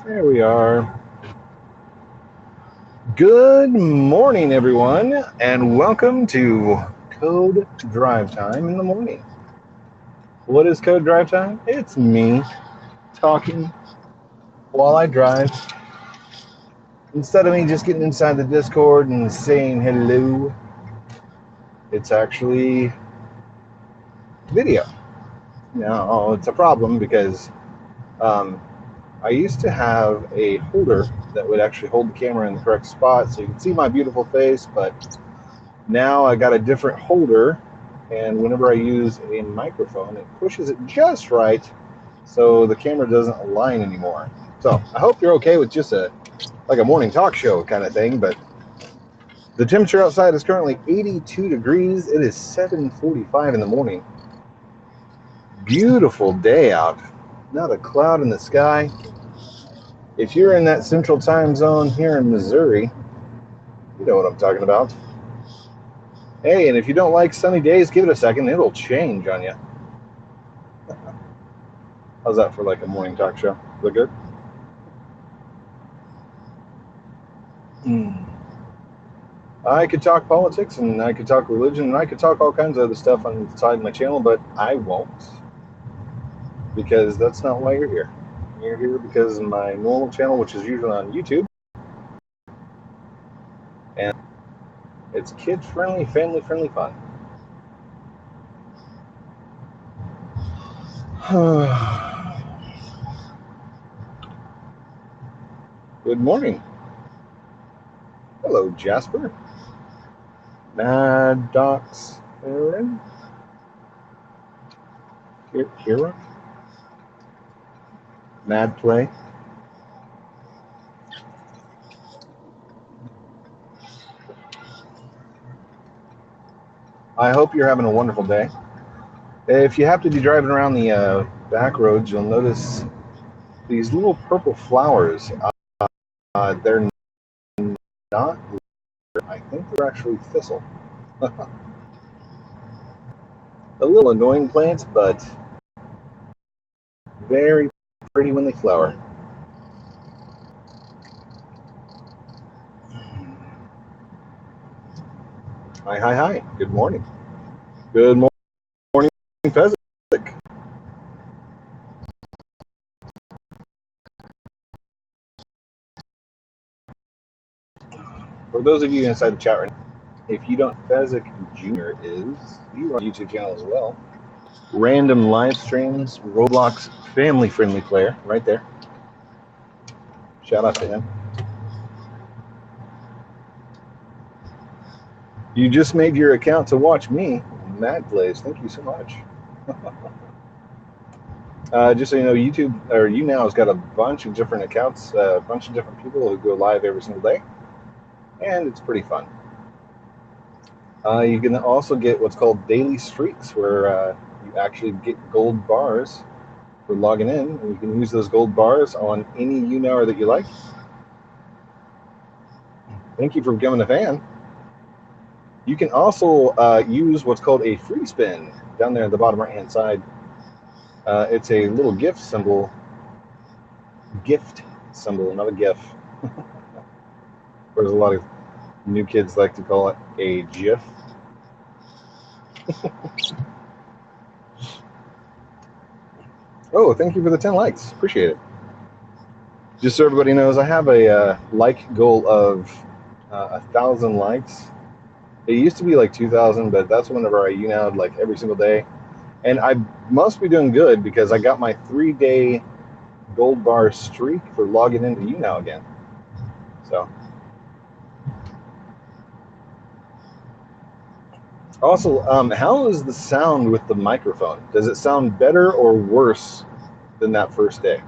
There we are. Good morning, everyone, and welcome to Code Drive Time in the morning. What is Code Drive Time? It's me talking while I drive. Instead of me just getting inside the Discord and saying hello, it's actually video. Now, it's a problem because I used to have a holder that would actually hold the camera in the correct spot so you can see my beautiful face, but now I got a different holder, and whenever I use a microphone, it pushes it just right so the camera doesn't align anymore. So I hope you're okay with just like a morning talk show kind of thing, but the temperature outside is currently 82 degrees. It is 7:45 in the morning. Beautiful day out. Not a cloud in the sky. If you're in that central time zone here in Missouri, you know what I'm talking about. Hey, and if you don't like sunny days, give it a second. It'll change on you. How's that for like a morning talk show? Look good? I could talk politics, and I could talk religion, and I could talk all kinds of other stuff on the side of my channel, but I won't, because that's not why you're here. You're here because my normal channel, which is usually on YouTube, and it's kid-friendly, family-friendly fun. Good morning. Hello, Jasper. Mad Docs Aaron. Kira. Mad Play. I hope you're having a wonderful day. If you happen to be driving around the back roads, you'll notice these little purple flowers. They're not, I think they're actually thistle. A little annoying plants, but very pretty when they flower. Hi. Good morning. Good morning, Pheasant. For those of you inside the chat right now, if you don't, Fezzik Jr. is, you on YouTube channel as well. Random live streams, Roblox family-friendly player, right there. Shout out to him. You just made your account to watch me, Mad Plays. Thank you so much. Just so you know, YouTube or YouNow has got a bunch of different accounts, a bunch of different people who go live every single day, and it's pretty fun. You can also get what's called daily streaks, where you actually get gold bars for logging in, and you can use those gold bars on any YouNower that you like. Thank you for becoming a fan. You can also use what's called a free spin down there at the bottom right-hand side. It's a little gift symbol, not a GIF. Whereas a lot of new kids like to call it a GIF. Oh, thank you for the 10 likes. Appreciate it. Just so everybody knows, I have a like goal of 1,000 likes. It used to be like 2,000, but that's whenever I YouNow'd like every single day. And I must be doing good because I got my 3-day gold bar streak for logging into YouNow again. So. Also, how is the sound with the microphone? Does it sound better or worse than that first day?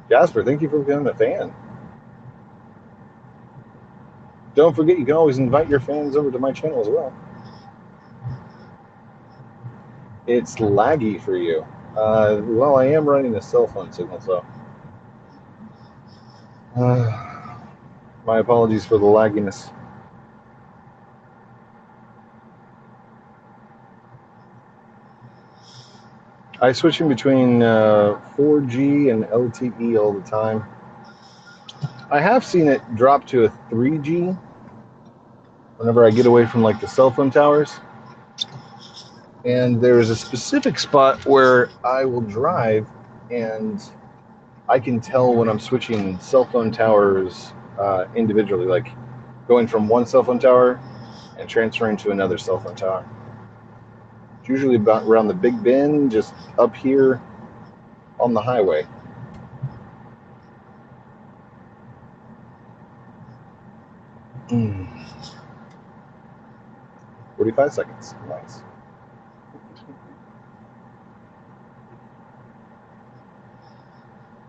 Jasper, thank you for becoming a fan. Don't forget, you can always invite your fans over to my channel as well. It's laggy for you. Well, I am running a cell phone signal, so. My apologies for the lagginess. I switch in between 4G and LTE all the time. I have seen it drop to a 3G whenever I get away from like the cell phone towers. And there is a specific spot where I will drive and I can tell when I'm switching cell phone towers individually, like going from one cell phone tower and transferring to another cell phone tower. It's usually about around the Big Bend, just up here on the highway. Mm. 45 seconds. Nice.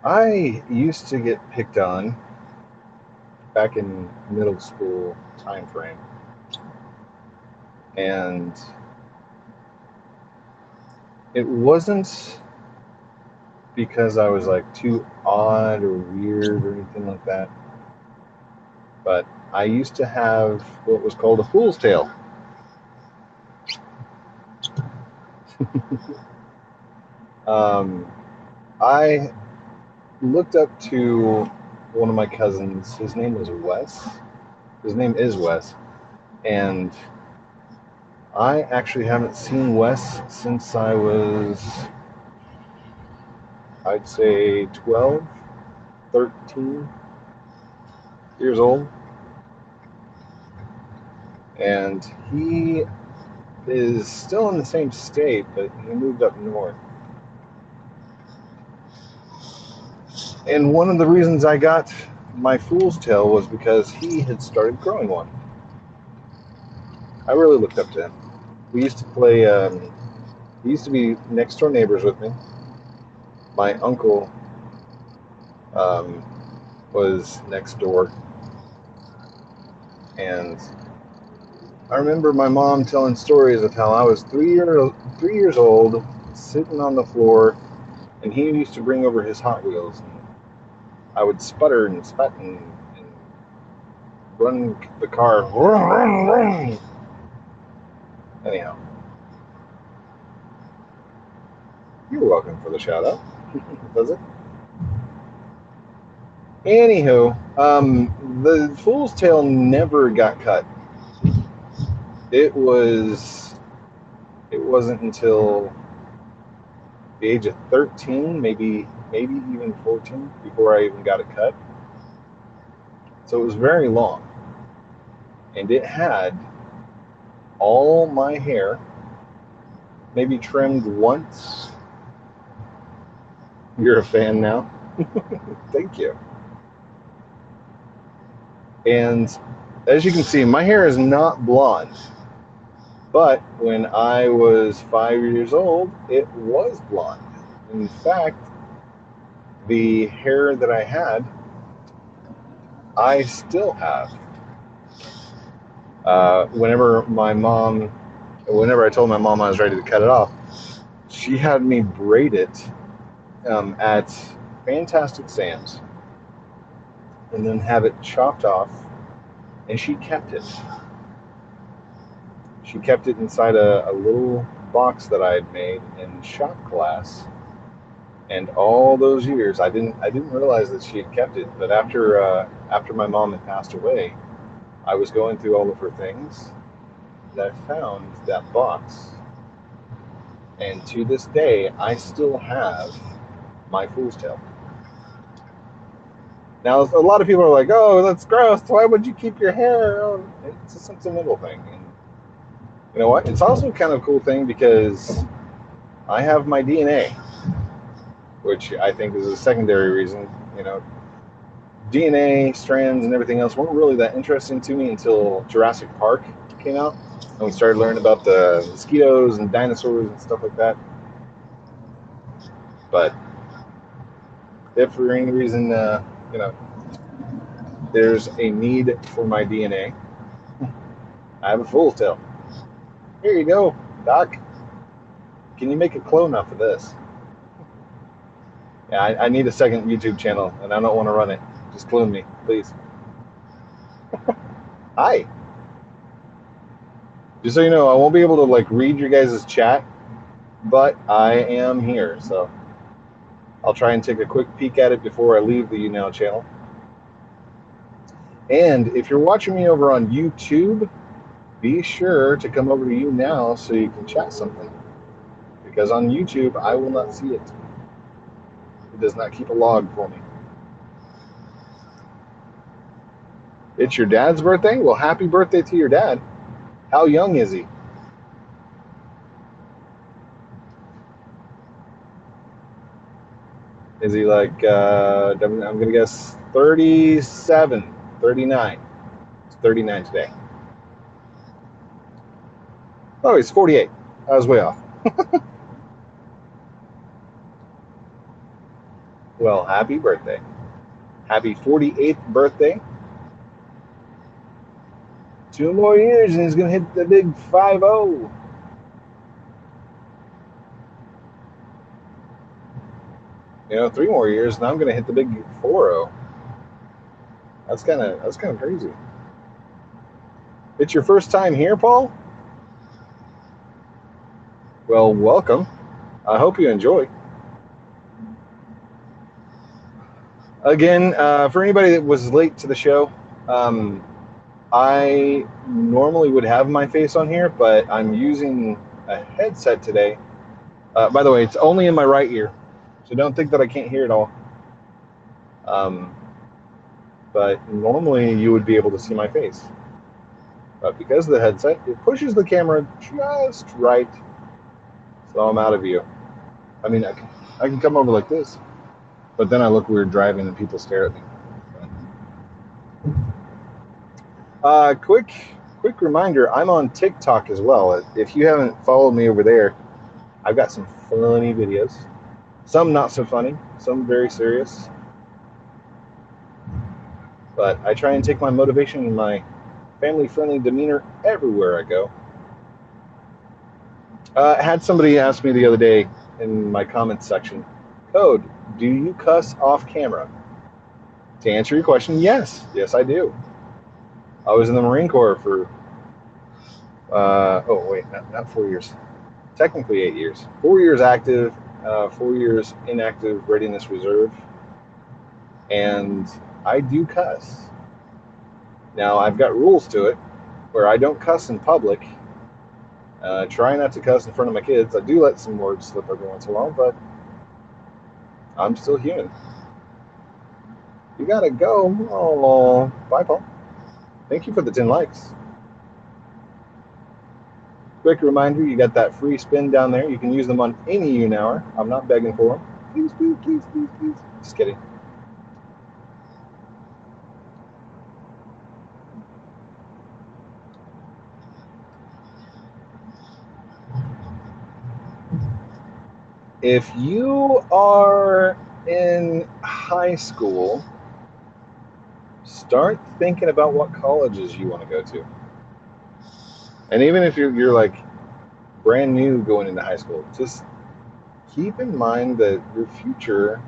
I used to get picked on back in middle school time frame. And it wasn't because I was like too odd or weird or anything like that. But I used to have what was called a fool's tale. I looked up to one of my cousins. His name was Wes. His name is Wes. And I actually haven't seen Wes since I was, I'd say 12, 13 years old. And he is still in the same state, but he moved up north. And one of the reasons I got my fool's tale was because he had started growing one. I really looked up to him. We used to play, he used to be next door neighbors with me. My uncle was next door. And I remember my mom telling stories of how I was 3 years old, sitting on the floor, and he used to bring over his Hot Wheels. And I would sputter and spat and run the car. Anyhow, you're welcome for the shout out. Does it? Anywho, the Fool's Tale never got cut. It wasn't until the age of 13, maybe even 14, before I even got it cut. So it was very long. And it had all my hair, maybe trimmed once. You're a fan now. Thank you. And as you can see, my hair is not blonde. But when I was 5 years old, it was blonde. In fact, the hair that I had, I still have. Whenever I told my mom I was ready to cut it off, she had me braid it at Fantastic Sam's and then have it chopped off, and she kept it. She kept it inside a little box that I had made in shop class. And all those years, I didn't realize that she had kept it. But after my mom had passed away, I was going through all of her things, and I found that box. And to this day, I still have my Fool's Tale. Now, a lot of people are like, "Oh, that's gross. Why would you keep your hair?" Oh, it's a sentimental thing. And you know what? It's also kind of a cool thing because I have my DNA, which I think is a secondary reason. You know, DNA, strands, and everything else weren't really that interesting to me until Jurassic Park came out, and we started learning about the mosquitoes and dinosaurs and stuff like that. But if for any reason, you know, there's a need for my DNA, I have a Fool's Tale. Here you go, Doc. Can you make a clone off of this? Yeah, I need a second YouTube channel, and I don't want to run it. Just clone me, please. Hi. Just so you know, I won't be able to like read your guys' chat but I am here, so I'll try and take a quick peek at it before I leave the YouNow channel. And if you're watching me over on YouTube, be sure to come over to YouNow so you can chat something. Because on YouTube, I will not see it. It does not keep a log for me. It's your dad's birthday? Well, happy birthday to your dad. How young is he? Is he like, I'm going to guess 37, 39. It's 39 today. Oh, he's 48. I was way off. Well, happy birthday. Happy 48th birthday. 2 more years and he's going to hit the big 5-0. You know, 3 more years and I'm going to hit the big 4-0. That's kind of crazy. It's your first time here, Paul? Well, welcome. I hope you enjoy. Again, for anybody that was late to the show, I normally would have my face on here, but I'm using a headset today. By the way, it's only in my right ear, so don't think that I can't hear it all. But normally you would be able to see my face. But because of the headset, it pushes the camera just right, so I'm out of view. I mean, I can come over like this, but then I look weird driving and people stare at me. Quick reminder, I'm on TikTok as well. If you haven't followed me over there, I've got some funny videos. Some not so funny, some very serious. But I try and take my motivation and my family-friendly demeanor everywhere I go. I had somebody ask me the other day in my comments section, Code, do you cuss off camera? To answer your question, yes. Yes, I do. I was in the Marine Corps for, not 4 years. Technically 8 years. 4 years active, 4 years inactive readiness reserve. And I do cuss. Now, I've got rules to it where I don't cuss in public. Try not to cuss in front of my kids. I do let some words slip every once in a while, but I'm still human. You gotta go. Oh, bye, Paul. Thank you for the 10 likes. Quick reminder, you got that free spin down there. You can use them on any YouNower. I'm not begging for them. Please, please, please, please, please. Just kidding. If you are in high school, start thinking about what colleges you want to go to. And even if you're like brand new going into high school, just keep in mind that your future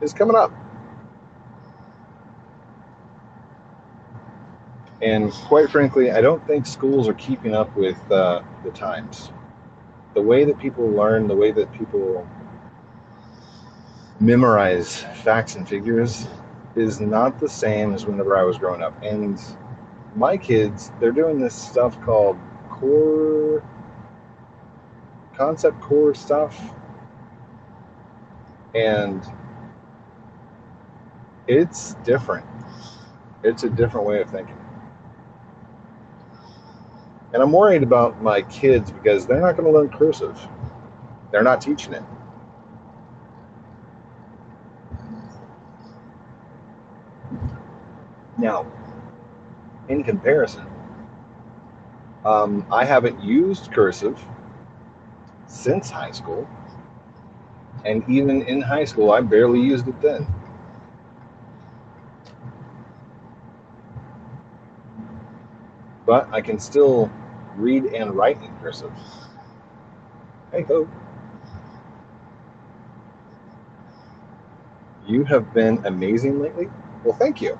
is coming up. And quite frankly, I don't think schools are keeping up with the times. The way that people learn, the way that people memorize facts and figures is not the same as whenever I was growing up. And my kids, they're doing this stuff called concept core stuff. And it's different. It's a different way of thinking. And I'm worried about my kids because they're not going to learn cursive. They're not teaching it. Now, in comparison, I haven't used cursive since high school. And even in high school, I barely used it then. But I can still read and write in cursive. Hey, ho. You have been amazing lately? Well, thank you.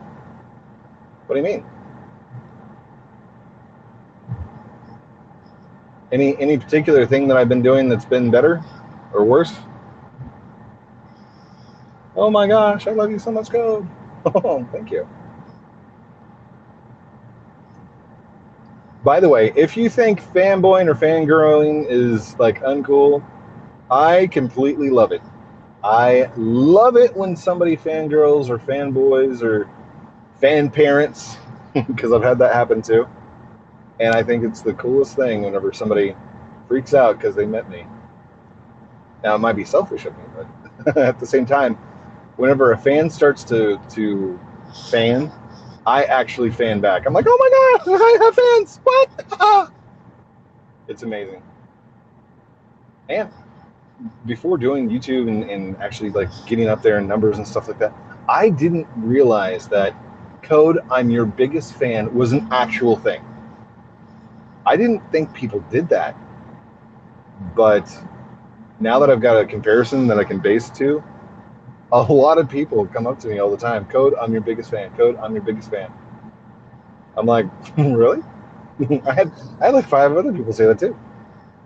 What do you mean? Any particular thing that I've been doing that's been better or worse? Oh my gosh, I love you so much, Code. Oh, thank you. By the way, if you think fanboying or fangirling is like uncool, I completely love it. I love it when somebody fangirls or fanboys or fan parents, because I've had that happen too. And I think it's the coolest thing whenever somebody freaks out because they met me. Now, it might be selfish of me, but at the same time, whenever a fan starts to fan, I actually fan back. I'm like, oh my god, I have fans. What? It's amazing. And before doing YouTube and actually like getting up there in numbers and stuff like that, I didn't realize that code I'm your biggest fan was an actual thing. I didn't think people did that. But now that I've got a comparison that I can base to, a lot of people come up to me all the time. Code, I'm your biggest fan. Code, I'm your biggest fan. I'm like, really? I had like 5 other people say that too.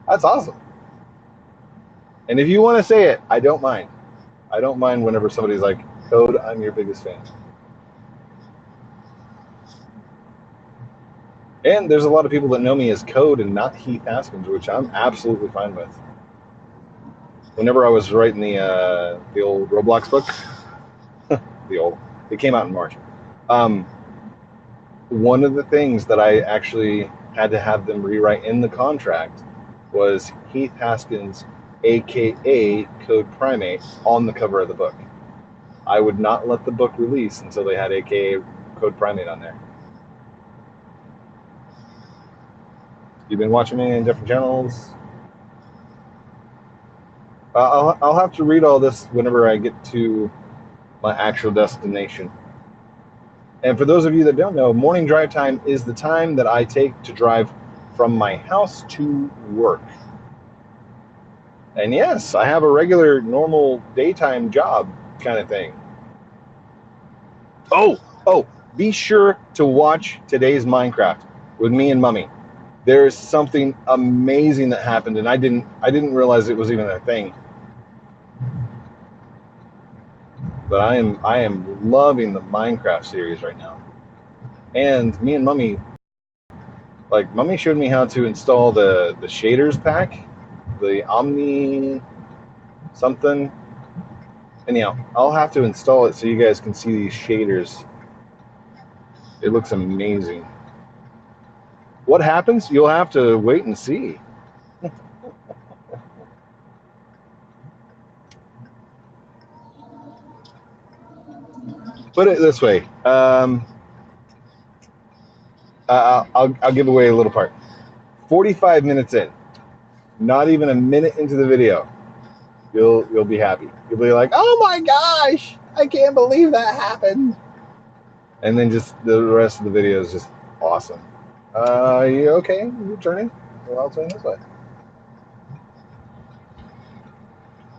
That's awesome. And if you want to say it, I don't mind. I don't mind whenever somebody's like, Code, I'm your biggest fan. And there's a lot of people that know me as Code and not Heath Haskins, which I'm absolutely fine with. Whenever I was writing the old Roblox book, it came out in March. One of the things that I actually had to have them rewrite in the contract was Heath Haskins, aka Code Primate, on the cover of the book. I would not let the book release until they had aka Code Primate on there. You've been watching me in different channels. I'll have to read all this whenever I get to my actual destination. And for those of you that don't know, morning drive time is the time that I take to drive from my house to work. And yes, I have a regular, normal daytime job kind of thing. Oh, be sure to watch today's Minecraft with me and Mummy. There's something amazing that happened, and I didn't realize it was even a thing. But I am loving the Minecraft series right now. And me and Mummy, like Mummy showed me how to install the shaders pack, the Omni something. Anyhow, I'll have to install it so you guys can see these shaders. It looks amazing. What happens? You'll have to wait and see. Put it this way. I'll give away a little part. 45 minutes in, not even a minute into the video, you'll be happy. You'll be like, oh my gosh, I can't believe that happened. And then just the rest of the video is just awesome. You okay? You turning? Well, I'll turn this way.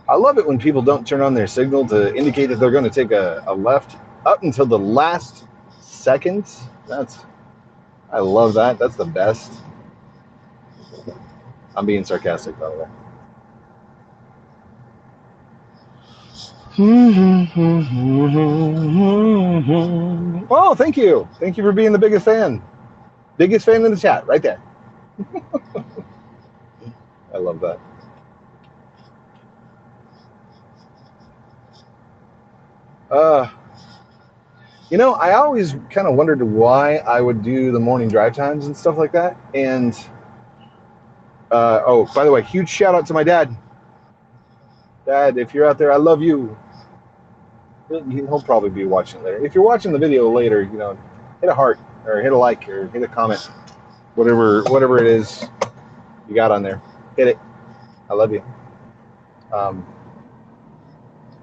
I love it when people don't turn on their signal to indicate that they're going to take a left up until the last second. I love that. That's the best. I'm being sarcastic, by the way. Oh, thank you. Thank you for being the biggest fan. Biggest fan in the chat, right there. I love that. I always kind of wondered why I would do the morning drive times and stuff like that. And by the way, huge shout out to my dad. Dad, if you're out there, I love you. He'll probably be watching later. If you're watching the video later, hit a heart or hit a like or hit a comment, whatever it is you got on there. Hit it. I love you.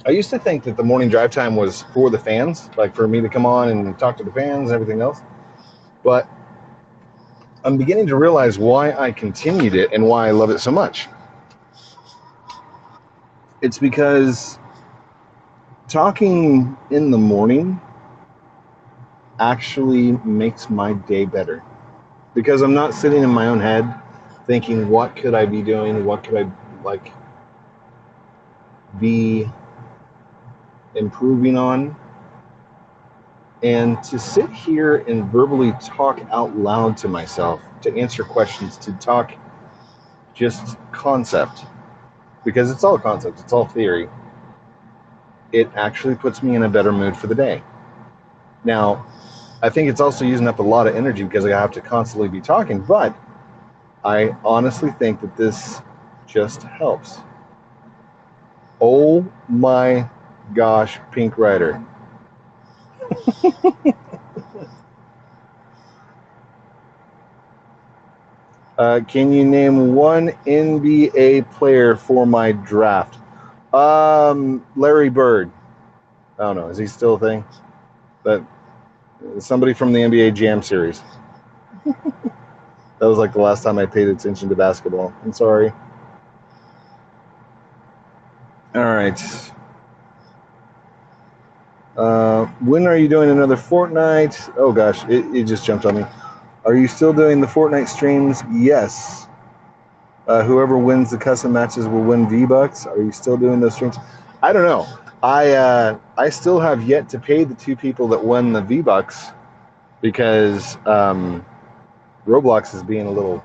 I used to think that the morning drive time was for the fans, like for me to come on and talk to the fans and everything else. But I'm beginning to realize why I continued it and why I love it so much. It's because talking in the morning actually makes my day better. Because I'm not sitting in my own head. thinking, what could I be doing? What could I be improving on? And to sit here and verbally talk out loud to myself, to answer questions, to talk just concept, because it's all concept, it's all theory, it actually puts me in a better mood for the day. Now, I think it's also using up a lot of energy because I have to constantly be talking, but I honestly think that this just helps. Oh my gosh, Pink Rider. Can you name one NBA player for my draft? Larry Bird. I don't know. Is he still a thing? But somebody from the NBA Jam series. That was like the last time I paid attention to basketball. I'm sorry. All right. When are you doing another Fortnite? Oh gosh, it just jumped on me. Are you still doing the Fortnite streams? Yes. Whoever wins the custom matches will win V-Bucks. Are you still doing those streams? I don't know. I still have yet to pay the 2 people that won the V-Bucks because Roblox is being a little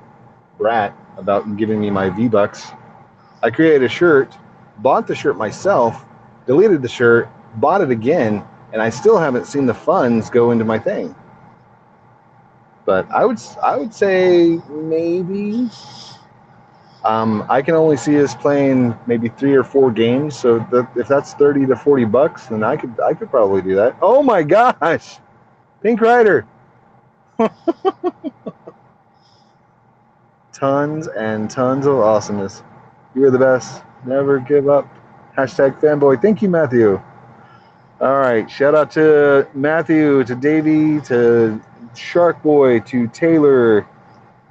brat about giving me my V-Bucks. I created a shirt, bought the shirt myself, deleted the shirt, bought it again, and I still haven't seen the funds go into my thing. But I would say maybe I can only see us playing maybe 3 or 4 games. So if that's $30 to $40, then I could probably do that. Oh my gosh, Pink Rider! Tons and tons of awesomeness. You are the best. Never give up. Hashtag fanboy. Thank you, Matthew. All right. Shout out to Matthew, to Davey, to Shark Boy, to Taylor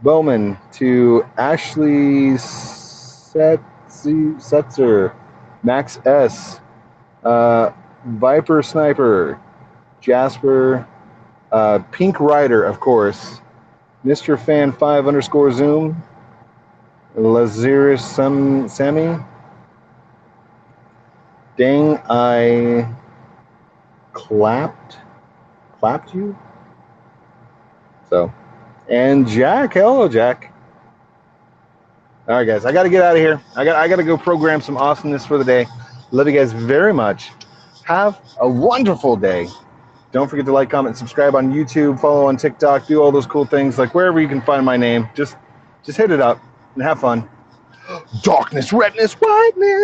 Bowman, to Ashley Setzer, Max S, Viper Sniper, Jasper, Pink Rider, of course, Mr. Fan 5_Zoom, Lazarus Sammy. Dang, I clapped you. So, and Jack, hello Jack. All right, guys, I got to get out of here. I got to go program some awesomeness for the day. Love you guys very much. Have a wonderful day. Don't forget to like, comment, subscribe on YouTube, follow on TikTok, do all those cool things. Like wherever you can find my name, just hit it up and have fun. Darkness, redness, whiteness.